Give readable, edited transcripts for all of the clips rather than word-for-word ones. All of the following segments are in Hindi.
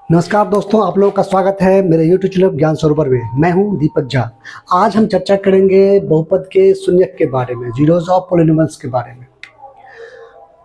नमस्कार दोस्तों, आप लोगों का स्वागत है मेरे YouTube चैनल ज्ञान सरोवर में। मैं हूं दीपक झा। आज हम चर्चा करेंगे बहुपद के शून्यक के बारे में, जीरोज ऑफ पॉलिनोमियल्स के बारे में।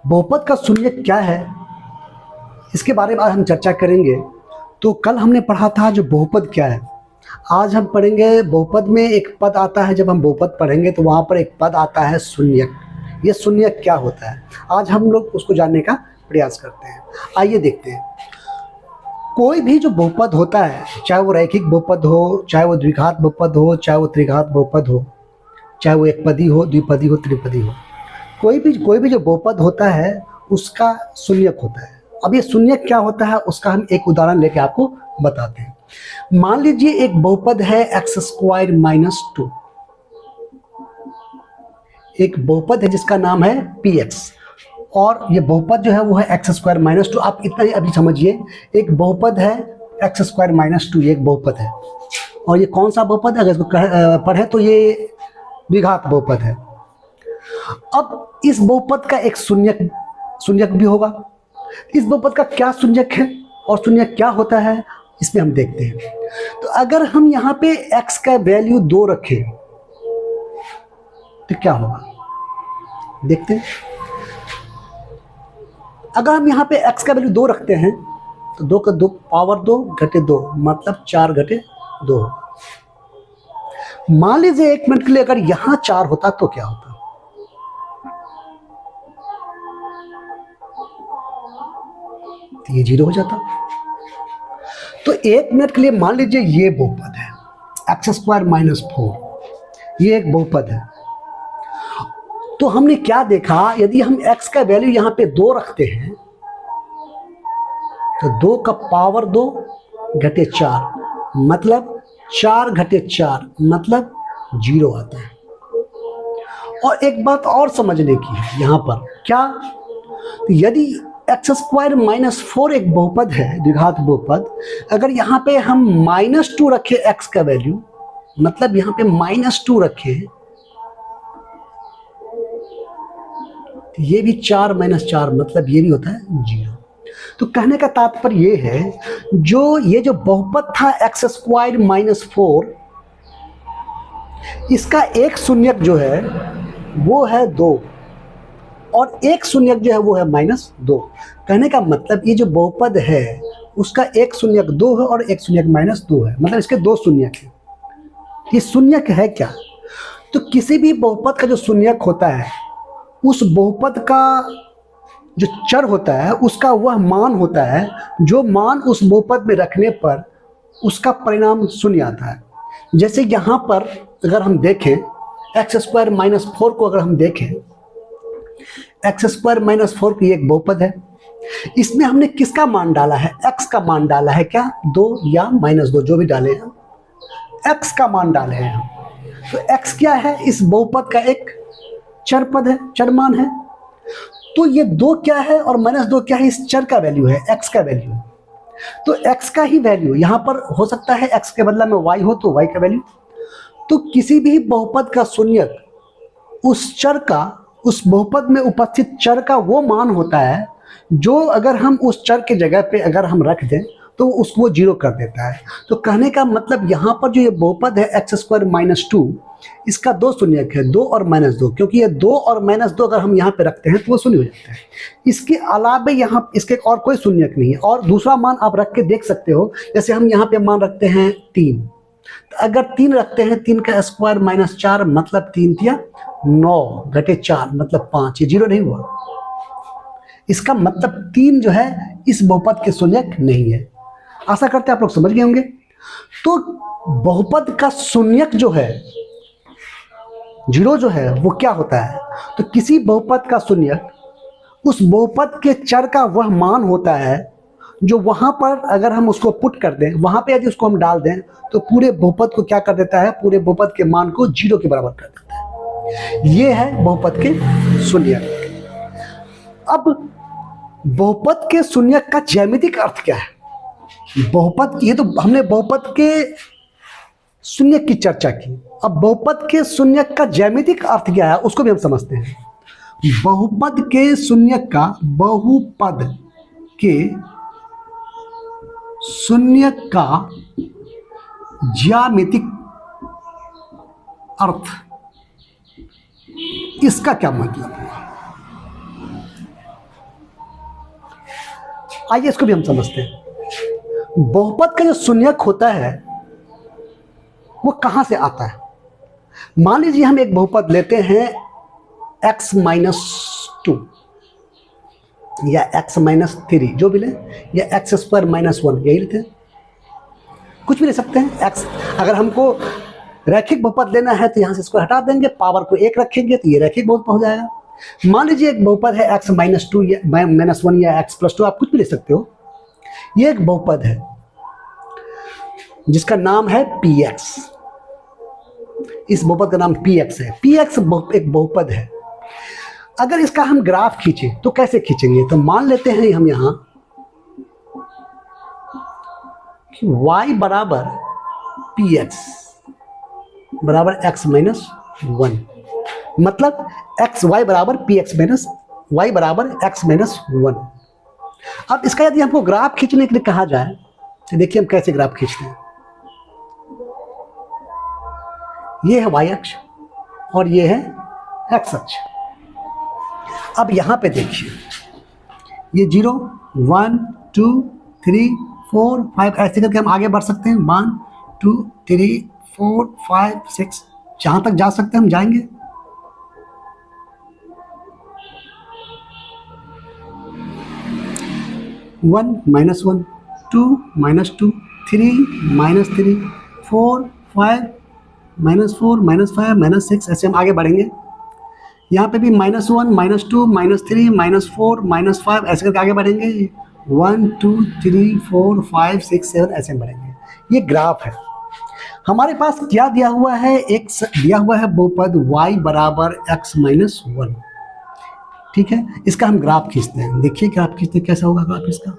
बहुपद का शून्यक क्या है, इसके बारे में आज हम चर्चा करेंगे। तो कल हमने पढ़ा था जो बहुपद क्या है। आज हम पढ़ेंगे बहुपद में एक पद आता है। जब हम बहुपद पढ़ेंगे तो वहाँ पर एक पद आता है शून्यक। ये शून्यक क्या होता है, आज हम लोग उसको जानने का प्रयास करते हैं। आइए देखते हैं। कोई भी जो बहुपद होता है, चाहे वो रैखिक बहुपद हो, चाहे वो द्विघात बहुपद हो, चाहे वो त्रिघात बहुपद हो, चाहे वो एकपदी हो, द्विपदी हो, त्रिपदी हो, कोई भी जो बहुपद होता है उसका शून्यक होता है। अब ये शून्यक क्या होता है उसका हम एक उदाहरण लेके आपको बताते हैं। मान लीजिए एक बहुपद है x²-2। एक बहुपद है जिसका नाम है px, और ये बहुपद जो है वो है x²-2। आप इतना ही अभी समझिए, एक बहुपद है x²-2, ये एक बहुपद है। और ये कौन सा बहुपद है, अगर इसको पढ़े तो ये द्विघात बहुपद है। अब इस बहुपद का एक शून्यक भी होगा। इस बहुपद का क्या शून्यक है और शून्यक क्या होता है, इसमें हम देखते हैं। तो अगर हम यहाँ पे x का वैल्यू 2 रखें तो क्या होगा, देखते हैं। अगर हम यहाँ पे x का वैल्यू 2 रखते हैं तो 2 का 2 पावर 2 घटे 2 मतलब 4 घटे 2। मान लीजिए एक मिनट के लिए अगर यहाँ 4 होता तो क्या होता, तो ये 0 हो जाता। तो एक मिनट के लिए मान लीजिए ये बहुपद है x²-4, ये एक बहुपद है। तो हमने क्या देखा, यदि हम x का वैल्यू यहाँ पे 2 रखते हैं तो 2 का पावर 2 घटे 4 मतलब 4 घटे 4 मतलब 0 आता है। और एक बात और समझने की है यहाँ पर, क्या, तो यदि x²-4 एक बहुपद है, द्विघात बहुपद, अगर यहाँ पे हम -2 रखें x का वैल्यू, मतलब यहाँ पे -2 रखें, ये भी 4 - 4 मतलब ये भी होता है 0। तो कहने का तात्पर्य ये है, ये जो बहुपद था x²-4, इसका एक शून्यक जो है वो है 2 और एक शून्यक जो है वो है -2। कहने का मतलब ये जो बहुपद है उसका एक शून्यक 2 है और एक शून्यक -2 है, मतलब इसके 2 शून्यक है। ये शून्यक है क्या, तो किसी भी बहुपद का जो शून्यक होता है, उस बहुपद का जो चर होता है उसका वह मान होता है जो मान उस बहुपद में रखने पर उसका परिणाम शून्य आता है। जैसे यहाँ पर अगर हम देखें x²-4 को, अगर हम देखें x²-4 की एक बहुपद है, इसमें हमने किसका मान डाला है, x का मान डाला है, क्या 2 या -2 जो भी डाले हैं, x का मान डाले हैं हम। तो x क्या है, इस बहुपद का एक चर पद है, चर मान है। तो ये 2 क्या है और -2 क्या है, इस चर का वैल्यू है, x का वैल्यू है। तो x का ही वैल्यू यहाँ पर हो सकता है, x के बदला में y हो तो y का वैल्यू। तो किसी भी बहुपद का शून्यक उस चर का, उस बहुपद में उपस्थित चर का वो मान होता है जो अगर हम उस चर के जगह पे अगर हम रख दें तो उसको 0 कर देता है। तो कहने का मतलब यहाँ पर जो ये बहुपद है x²-2, इसका 2 शून्यक है, 2 और -2, क्योंकि ये 2 और -2 अगर हम यहाँ पे रखते हैं तो वो शून्य हो जाता है। इसके अलावा यहाँ इसके और कोई शून्यक नहीं है। और दूसरा मान आप रख के देख सकते हो, जैसे हम यहाँ पे मान रखते हैं 3, तो अगर 3 रखते हैं, 3 का स्क्वायर -4 मतलब 3 तिया 9 घटे 4 मतलब 5, ये 0 नहीं हुआ। इसका मतलब 3 जो है इस बहुपद के शून्यक नहीं है। आशा करते हैं आप लोग समझ गए होंगे। तो बहुपद का शून्यक जो है, 0 जो है वो क्या होता है, तो किसी बहुपद का शून्यक उस बहुपद के चर का वह मान होता है जो वहां पर अगर हम उसको पुट कर दें, वहां पे यदि उसको हम डाल दें तो पूरे बहुपद को क्या कर देता है, पूरे बहुपद के मान को 0 के बराबर कर देता है। ये है बहुपद के शून्यक। अब बहुपद के शून्यक का ज्यामितिक अर्थ क्या है, बहुपद, ये तो हमने बहुपद के शून्यक की चर्चा की। अब बहुपद के शून्यक का ज्यामितिक अर्थ क्या है उसको भी हम समझते हैं। बहुपद के शून्यक का, बहुपद कि शून्य का ज्यामितिक अर्थ, इसका क्या मतलब हुआ? आइए इसको भी हम समझते हैं। बहुपद का जो शून्यक होता है वो कहां से आता है? मान लीजिए हम एक बहुपद लेते हैं x माइनस 2 या x माइनस 3, जो भी लें, या x स्क्वायर माइनस 1, यही लेते हैं, कुछ भी ले सकते हैं। x, अगर हमको रैखिक बहुपद लेना है तो यहां से इसको हटा देंगे, पावर को 1 रखेंगे तो ये रैखिक बहुपद हो जाएगा। मान लीजिए एक बहुपद है x माइनस 2 या माइनस 1 या x प्लस 2, आप कुछ भी ले सकते हो। ये एक बहुपद है जिसका नाम है px। इस बहुपद का नाम px है। px एक बहुपद है। अगर इसका हम ग्राफ खींचें तो कैसे खींचेंगे? तो मान लेते हैं हम यहां कि y बराबर px बराबर x माइनस 1, मतलब एक्स वाई बराबर पी एक्स माइनस वाई बराबर एक्स माइनस 1। अब इसका यदि हमको ग्राफ खींचने के लिए कहा जाए तो देखिए हम कैसे ग्राफ खींचते हैं। ये है वाई अक्ष और ये है एक्स अक्ष। अब यहां पे देखिए, ये 0 1 2 3 4 5 ऐसे करके हम आगे बढ़ सकते हैं। 1 2 3 4 5 6, जहां तक जा सकते हैं हम जाएंगे। 1 minus 1 2 minus 2 3 minus 3 4 5 minus 4 minus 5 minus 6, ऐसे हम आगे बढ़ेंगे। यहाँ पे भी minus 1 minus 2 minus 3 minus 4 minus 5 ऐसे करके आगे बढ़ेंगे। 1 2 3 4 5 6 7 ऐसे बढ़ेंगे। ये ग्राफ है। हमारे पास क्या दिया हुआ है? एक दिया हुआ है बहुपद y बराबर x माइनस 1। ठीक है, इसका हम ग्राफ खींचते हैं। देखिए ग्राफ खींचते कैसा होगा ग्राफ इसका।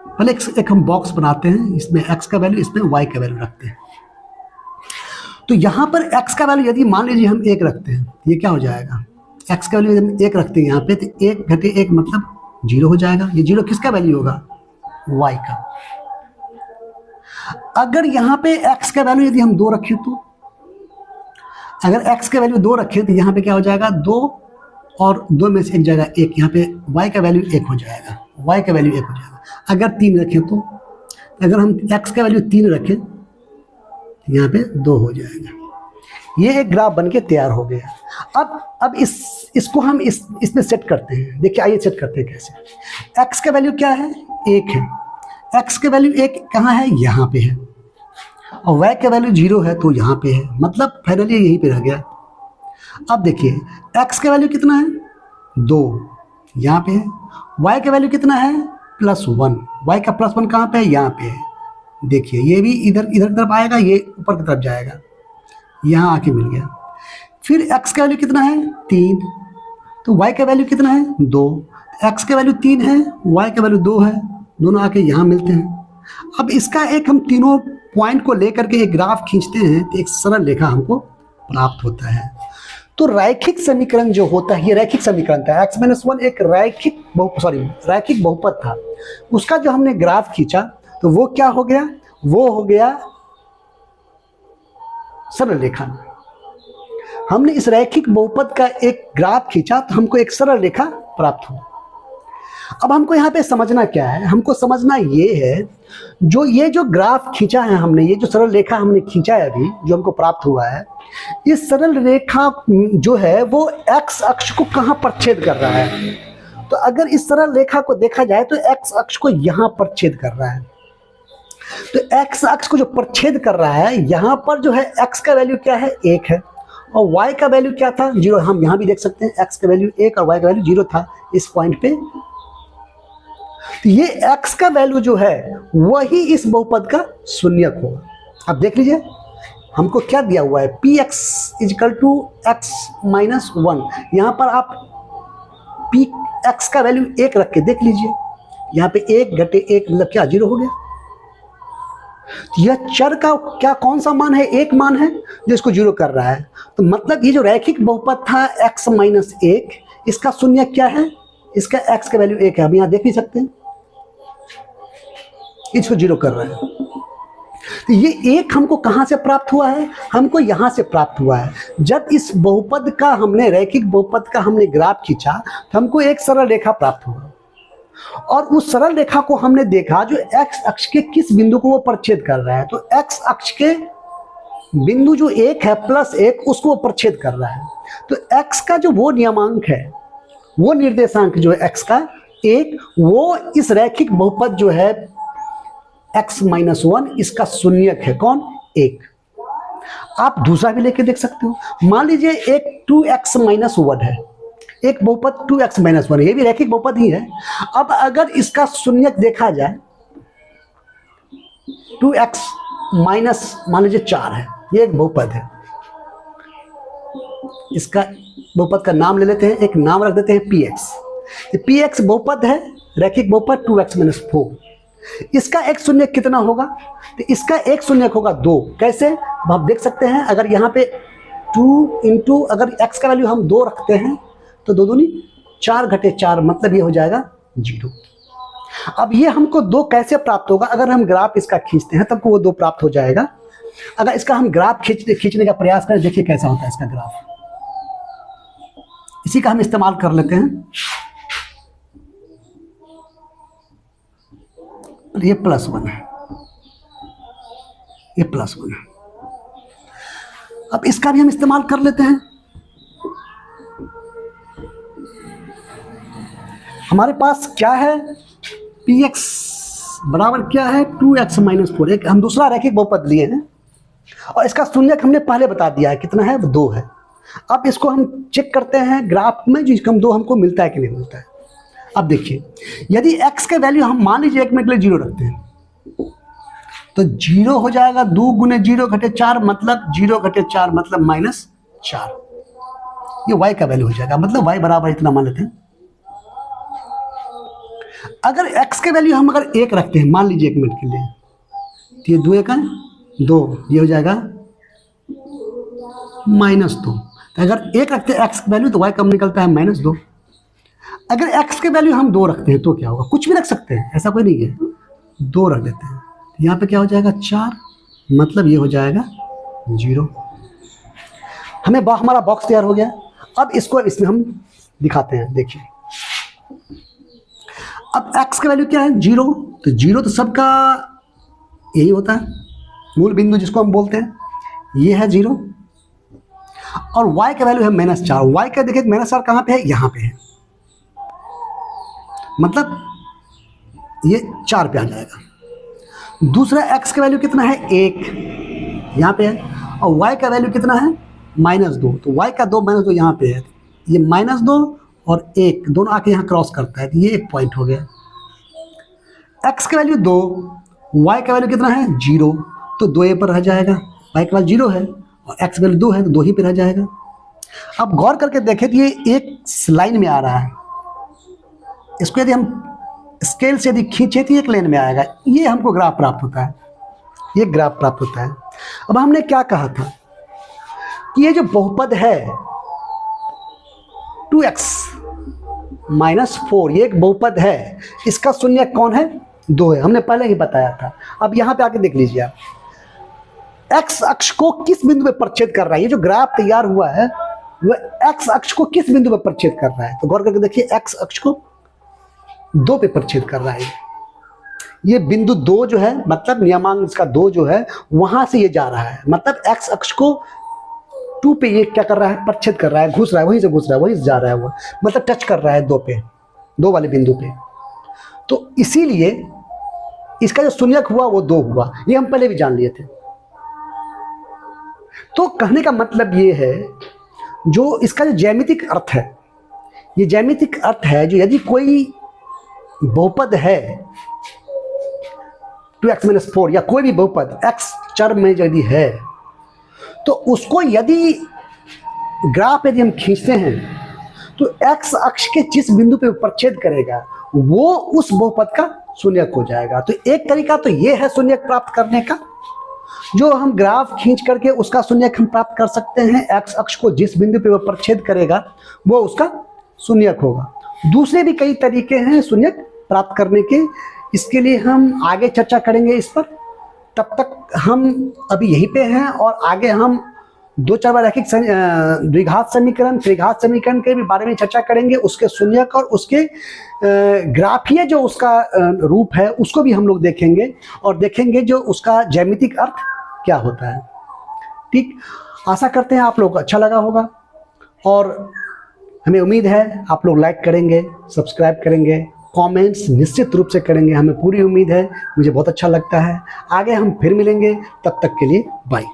पहले एक हम बॉक्स बनाते हैं, इसमें x का वैल्यू, इसमें y का वैल्यू रखते हैं। तो यहाँ पर x का वैल्यू यदि मान लीजिए हम 1 रखते हैं, ये क्या हो जाएगा? x का वैल्यू यदि हम 1 रखते हैं यहाँ पे, तो 1 घटे 1 मतलब 0 हो जाएगा। ये 0 किसका वैल्यू होगा? y का। अगर यहाँ पे x का वैल्यू यदि हम 2 रखें, तो अगर x का वैल्यू 2 रखें तो यहाँ पे क्या हो जाएगा? 2 और 2 में से एक जाएगा 1, यहाँ पे y का वैल्यू 1 हो जाएगा। y का वैल्यू 1 हो जाएगा। अगर 3 रखें तो अगर हम x का वैल्यू 3 रखें तो यहाँ पे 2 हो जाएगा। ये एक ग्राफ बन के तैयार हो गया। अब इसको हम इसमें सेट करते हैं। देखिए आइए सेट करते हैं कैसे। x का वैल्यू क्या है? 1 है। x का वैल्यू 1 कहाँ है? यहाँ पे है। और y का वैल्यू 0 है तो यहाँ पे है, मतलब फाइनली यहीं पे रह गया। अब देखिए x का वैल्यू कितना है? 2, यहाँ पे है। y का वैल्यू कितना है? +1। y का +1 कहाँ पे है? यहाँ पे है। देखिए ये भी इधर तरफ आएगा, ये ऊपर की तरफ जाएगा, यहाँ आके मिल गया। फिर x का वैल्यू कितना है? 3, तो y का वैल्यू कितना है? 2। x का वैल्यू 3 है, y का वैल्यू 2 है, दोनों आके यहाँ मिलते हैं। अब इसका एक हम तीनों पॉइंट को लेकर के एक ग्राफ खींचते हैं तो एक सरल रेखा हमको प्राप्त होता है। तो रैखिक समीकरण जो होता है, ये रैखिक समीकरण था। x-1 एक रैखिक बहुपद था। उसका जो हमने ग्राफ खींचा तो वो क्या हो गया? वो हो गया सरल रेखा। हमने इस रैखिक बहुपद का एक ग्राफ खींचा तो हमको एक सरल रेखा प्राप्त हुआ। अब हमको यहाँ पे समझना क्या है? हमको समझना ये है, ये जो ग्राफ खींचा है हमने, ये जो सरल रेखा हमने खींचा है अभी, जो हमको प्राप्त हुआ है, इस सरल रेखा जो है वो x अक्ष को कहाँ पर छेद कर रहा है? तो अगर इस सरल रेखा को देखा जाए तो x अक्ष को यहाँ पर छेद कर रहा है। तो x अक्ष को जो परछेद कर रहा है, यहाँ पर जो है x का वैल्यू क्या है? 1 है। और y का वैल्यू क्या था? 0। हम यहाँ भी देख सकते हैं x का वैल्यू 1 और y का वैल्यू 0 था इस पॉइंट पे। तो ये x का वैल्यू जो है वही इस बहुपद का शून्यक होगा। अब देख लीजिए हमको क्या दिया हुआ है? px = x minus 1। यहाँ पर आप px का वैल्यू 1 रख के देख लीजिए, यहाँ पे 1 घटे 1 मतलब क्या? 0 हो गया। तो यह चर का क्या कौन सा मान है? 1 मान है जो इसको 0 कर रहा है। तो मतलब ये जो रैखिक बहुपद था x-1, इसका शून्यक क्या है? इसका x का वैल्यू 1 है, हम यहाँ देख नहीं सकते हैं, इसको 0 कर रहे हैं। तो ये 1 हमको कहाँ से प्राप्त हुआ है? हमको यहाँ से प्राप्त हुआ है। जब इस बहुपद का हमने, रैखिक बहुपद का हमने ग्राफ खींचा तो हमको एक सरल रेखा प्राप्त हुआ, और उस सरल रेखा को हमने देखा जो x अक्ष के किस बिंदु को वो परिच्छेद कर रहा है। तो x अक्ष के बिंदु जो 1 है +1 उसको वो परिच्छेद कर रहा है। तो x का जो वो नियमांक है, वो निर्देशांक जो है x का 1, वो इस रैखिक बहुपद जो है x-1 इसका शून्यक है। कौन? 1। आप दूसरा भी लेके देख सकते हो। मान लीजिए एक 2x-1 है, एक बहुपद 2x-1, ये भी रैखिक बहुपद ही है। अब अगर इसका शून्यक देखा जाए, 2x माइनस मान लीजिए 4 है, ये एक बहुपद है। इसका बहुपद का नाम ले लेते हैं, एक नाम रख देते हैं px। px बहुपद है, रैखिक बहुपद 2x-4। इसका एक शून्यक कितना होगा? तो इसका एक शून्यक होगा 2। कैसे? अब आप देख सकते हैं, अगर यहाँ पे 2 इंटू अगर x का वैल्यू हम 2 रखते हैं तो 2 दूनी 4 घटे 4, मतलब ये हो जाएगा 0। अब ये हमको 2 कैसे प्राप्त होगा? अगर हम ग्राफ इसका खींचते हैं तब वो 2 प्राप्त हो जाएगा। अगर इसका हम ग्राफ खींचने का प्रयास करें, देखिए कैसा होता है इसका ग्राफ। इसी का हम इस्तेमाल कर लेते हैं। ये +1 है, ये +1 है। अब इसका भी हम इस्तेमाल कर लेते हैं। हमारे पास क्या है? px बराबर क्या है? 2x-4। एक हम दूसरा रैखिक बहुपद लिए हैं और इसका शून्यक हमने पहले बता दिया है, कितना है? 2 है। अब इसको हम चेक करते हैं ग्राफ में, जिसका 2 हमको मिलता है कि नहीं मिलता है। अब देखिए, यदि x के वैल्यू हम मान लीजिए 1 मिनट के लिए 0 रखते हैं तो 0 हो जाएगा 2 × 0 घटे 4, मतलब 0 घटे 4 मतलब -4। ये y का वैल्यू हो जाएगा, मतलब y बराबर इतना मान लेते हैं। अगर x के वैल्यू हम अगर 1 रखते हैं, मान लीजिए 1 मिनट के लिए, तो ये 2 1 2, ये हो जाएगा -2। तो अगर 1 रखते हैं x की वैल्यू तो y कम निकलता है -2। अगर x के वैल्यू हम 2 रखते हैं तो क्या होगा? कुछ भी रख सकते हैं, ऐसा कोई नहीं है, 2 रख देते हैं। यहाँ पे क्या हो जाएगा? 4, मतलब ये हो जाएगा 0। हमारा बॉक्स तैयार हो गया। अब इसको इसमें हम दिखाते हैं। देखिए, अब x का वैल्यू क्या है? 0। तो 0 तो सबका यही होता है, मूल बिंदु जिसको हम बोलते हैं, ये है 0। और y का वैल्यू है -4। y का देखिए -4 कहाँ पे है? यहाँ पे है, मतलब ये 4 पे आ जाएगा। दूसरा x का वैल्यू कितना है? 1, यहाँ पे है। और y का वैल्यू कितना है? -2। तो y का 2 -2 यहाँ पे है। ये -2 और 1 दोनों आके यहाँ क्रॉस करता है, तो ये एक पॉइंट हो गया। x का वैल्यू 2, y का वैल्यू कितना है? 0, तो 2 ये पर रह जाएगा। y का वैल्यू 0 है और x वैल्यू 2 है, तो 2 ही पे रह जाएगा। अब गौर करके देखें तो ये एक लाइन में आ रहा है। इसको यदि हम स्केल से यदि खींचे तो एक लाइन में आएगा। ये हमको ग्राफ प्राप्त होता है, ये ग्राफ प्राप्त होता है। अब हमने क्या कहा था कि ये जो बहुपद है 2x-4, ये एक बहुपद है, इसका शून्यक कौन है? 2 है, हमने पहले ही बताया था। अब यहाँ पे आके देख लीजिए आप, x अक्ष को किस बिंदु पे परिच्छेद कर रहा है? ये जो ग्राफ तैयार हुआ है वह x अक्ष को किस बिंदु पे परिच्छेद कर रहा है? तो गौर करके देखिए, x अक्ष को 2 पे परिच्छेद कर रहा है। ये बिंदु 2 जो है, मतलब नियमांक इसका 2 जो है, वहां से ये जा रहा है, मतलब x अक्ष को 2 पे ये क्या कर रहा है? परिच्छेद कर रहा है, घुस रहा है, वहीं से घुस रहा है, वहीं से जा रहा है, वो मतलब टच कर रहा है 2 पे, 2 वाले बिंदु पे। तो इसीलिए इसका जो शून्यक हुआ वो 2 हुआ, ये हम पहले भी जान लिए थे। तो कहने का मतलब ये है, जो इसका जो ज्यामितिक अर्थ है, ये ज्यामितिक अर्थ है, जो यदि कोई बहुपद है 2x-4 या कोई भी बहुपद x चर में यदि है, तो उसको यदि ग्राफ यदि हम खींचते हैं तो x अक्ष के जिस बिंदु पे परिच्छेद करेगा वो उस बहुपद का शून्यक हो जाएगा। तो एक तरीका तो ये है शून्यक प्राप्त करने का, जो हम ग्राफ खींच करके उसका शून्यक हम प्राप्त कर सकते हैं। x अक्ष को जिस बिंदु पे वो परिच्छेद करेगा वो उसका शून्यक होगा। दूसरे भी कई तरीके हैं शून्यक प्राप्त करने के, इसके लिए हम आगे चर्चा करेंगे इस पर। तब तक हम अभी यहीं पे हैं और आगे हम दो चार बार रैखिक द्विघात समीकरण, त्रिघात समीकरण के भी बारे में चर्चा करेंगे, उसके शून्यक और उसके ग्राफीय जो उसका रूप है उसको भी हम लोग देखेंगे और देखेंगे जो उसका ज्यामितिक अर्थ क्या होता है। ठीक, आशा करते हैं आप लोग को अच्छा लगा होगा और हमें उम्मीद है आप लोग लाइक करेंगे, सब्सक्राइब करेंगे, कमेंट्स निश्चित रूप से करेंगे, हमें पूरी उम्मीद है, मुझे बहुत अच्छा लगता है। आगे हम फिर मिलेंगे, तब तक के लिए बाय।